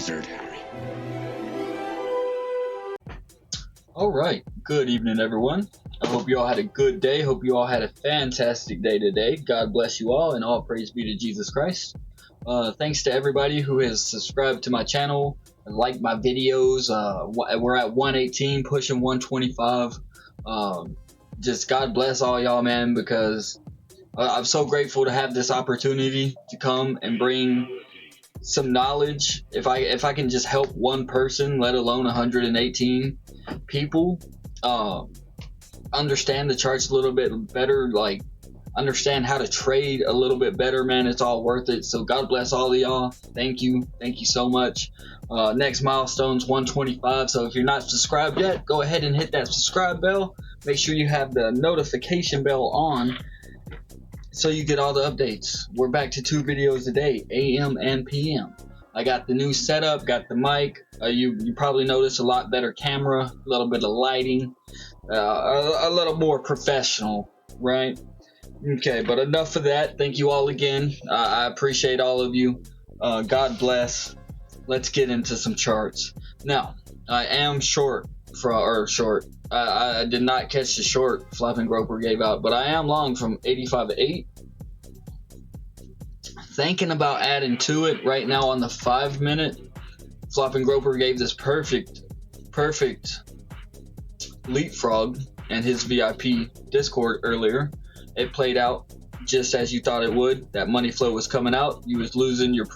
wizard. All right, good evening, everyone. I hope you all had a good day. Hope you all had a fantastic day today. God bless you all, and all praise be to Jesus Christ. Thanks to everybody who has subscribed to my channel and liked my videos. We're at 118, pushing 125. Just God bless all y'all, man, because I'm so grateful to have this opportunity to come and bring some knowledge. If I can just help one person, let alone 118 people, understand the charts a little bit better, like understand how to trade a little bit better, man, it's all worth it. So God bless all of y'all. Thank you so much. Next milestone's 125. So if you're not subscribed yet, go ahead and hit that subscribe bell. Make sure you have the notification bell on so you get all the updates. We're back to 2 videos a day, AM and PM. I got the new setup, got the mic. You probably noticed a lot better camera, a little bit of lighting, a little more professional, right? Okay, but enough of that. Thank you all again. I appreciate all of you. God bless. Let's get into some charts. Now, I am short. I did not catch the short Flapping Groper gave out, but I am long from 85 to 8. Thinking about adding to it right now on the 5 minute. Flapping Groper gave this perfect leapfrog in his VIP Discord earlier. It played out just as you thought it would. That money flow was coming out. You was losing your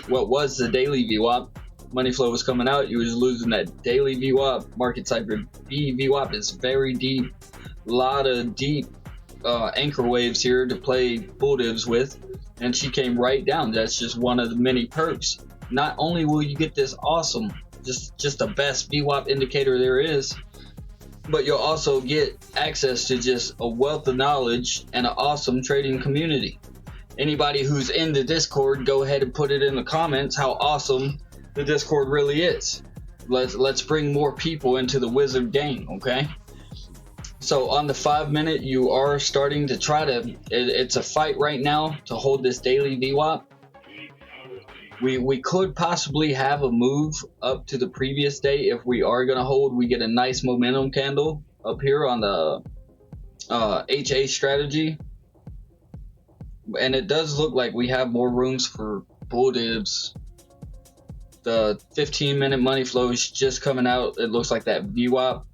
what was the daily VWAP. Money flow was coming out. You was losing that daily VWAP. Market Cypher B VWAP is very deep. A lot of deep anchor waves here to play bull divs with. And she came right down. That's just one of the many perks. Not only will you get this awesome, just the best VWAP indicator there is, but you'll also get access to just a wealth of knowledge and an awesome trading community. Anybody who's in the Discord, go ahead and put it in the comments how awesome the Discord really is. Let's bring more people into the wizard game, okay? So on the 5 minute, you are starting to try to, it's a fight right now to hold this daily VWAP. We could possibly have a move up to the previous day if we are going to hold. We get a nice momentum candle up here on the HA strategy. And it does look like we have more rooms for bull divs. The 15 minute money flow is just coming out. It looks like that VWAP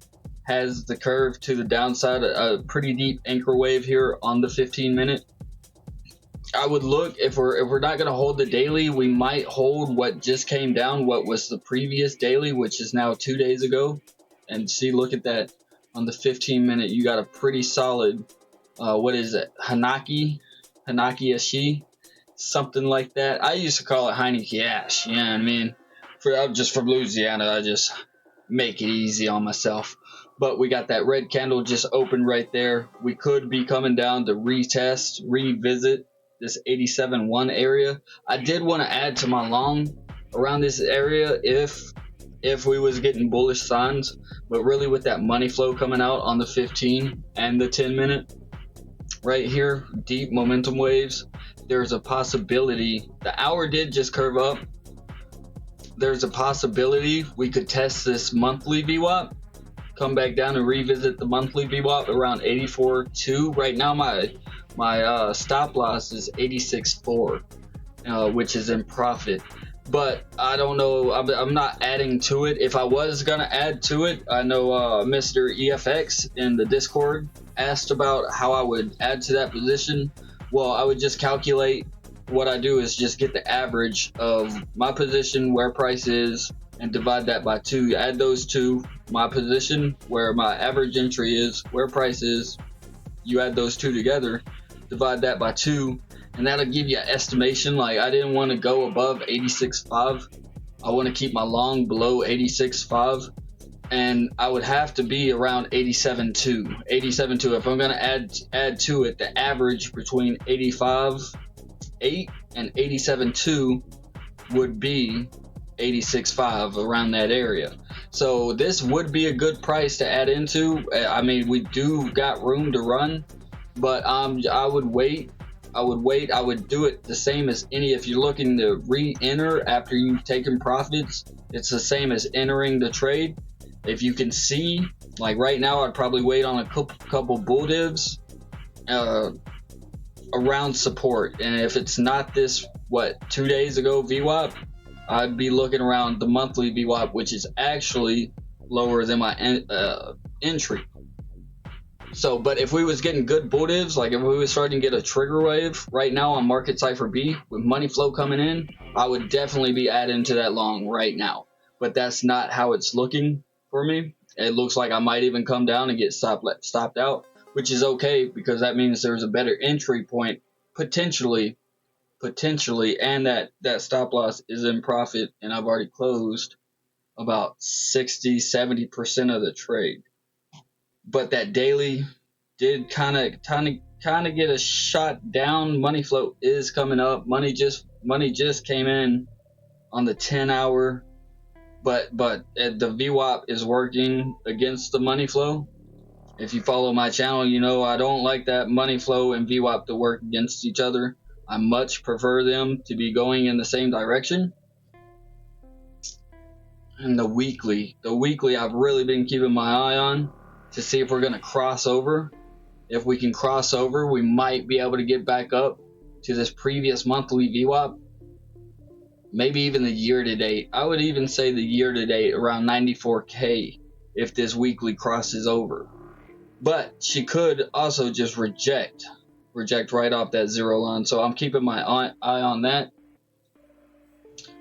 has the curve to the downside, a pretty deep anchor wave here on the 15 minute. I would look, if we're not going to hold the daily, we might hold what just came down, what was the previous daily, which is now 2 days ago. And see, look at that on the 15 minute. You got a pretty solid, what is it? Hanaki Ashi, something like that. I used to call it Heineke Ash. You know what I mean? I'm just from Louisiana. I just make it easy on myself. But we got that red candle just open right there. We could be coming down to revisit this 87.1 area. I did want to add to my long around this area if we was getting bullish signs, but really with that money flow coming out on the 15 and the 10 minute right here, deep momentum waves, there's a possibility. The hour did just curve up. There's a possibility we could test this monthly VWAP, come back down and revisit the monthly VWAP around 84.2. Right now my stop loss is 86.4, which is in profit. But I don't know, I'm not adding to it. If I was gonna add to it, I know Mr. EFX in the Discord asked about how I would add to that position. Well, I would just calculate. What I do is just get the average of my position, where price is, and divide that by 2. Add those two, my position, where my average entry is, where price is. You add those two together, divide that by 2, and that'll give you an estimation. Like, I didn't want to go above 86.5. I want to keep my long below 86.5, and I would have to be around 87.2. 87.2. If I'm gonna add to it, the average between 85.8 and 87.2 would be 86.5, around that area. So this would be a good price to add into. I mean, we do got room to run, but I would wait I would wait. I would do it the same as any, if you're looking to re-enter after you've taken profits, it's the same as entering the trade. If you can see, like right now, I'd probably wait on a couple bull divs around support. And if it's not this, 2 days ago VWAP, I'd be looking around the monthly VWAP, which is actually lower than my entry. So, but if we was getting good bull divs, like if we was starting to get a trigger wave right now on Market Cipher B with money flow coming in, I would definitely be adding to that long right now. But that's not how it's looking for me. It looks like I might even come down and get stopped out, which is okay because that means there's a better entry point potentially, and that stop loss is in profit, and I've already closed about 60-70% of the trade. But that daily did kind of get a shot down. Money flow is coming up. Money just came in on the 10-hour, but the VWAP is working against the money flow. If you follow my channel, you know I don't like that money flow and VWAP to work against each other. I much prefer them to be going in the same direction. And the weekly I've really been keeping my eye on to see if we're going to cross over. If we can cross over, we might be able to get back up to this previous monthly VWAP. Maybe even the year to date. I would even say the year to date around 94K if this weekly crosses over. But she could also just reject right off that zero line. So I'm keeping my eye on that.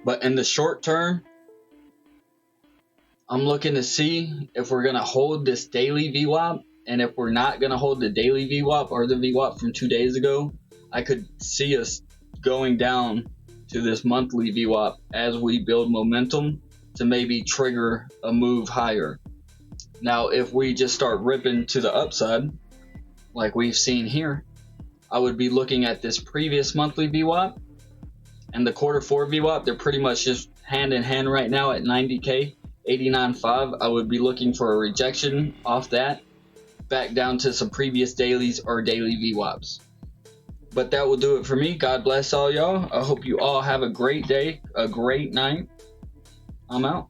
But in the short term, I'm looking to see if we're going to hold this daily VWAP. And if we're not going to hold the daily VWAP or the VWAP from 2 days ago, I could see us going down to this monthly VWAP as we build momentum to maybe trigger a move higher. Now, if we just start ripping to the upside, like we've seen here, I would be looking at this previous monthly VWAP and the quarter 4 VWAP. They're pretty much just hand in hand right now at 90K, 89.5. I would be looking for a rejection off that, back down to some previous dailies or daily VWAPs. But that will do it for me. God bless all y'all. I hope you all have a great day, a great night. I'm out.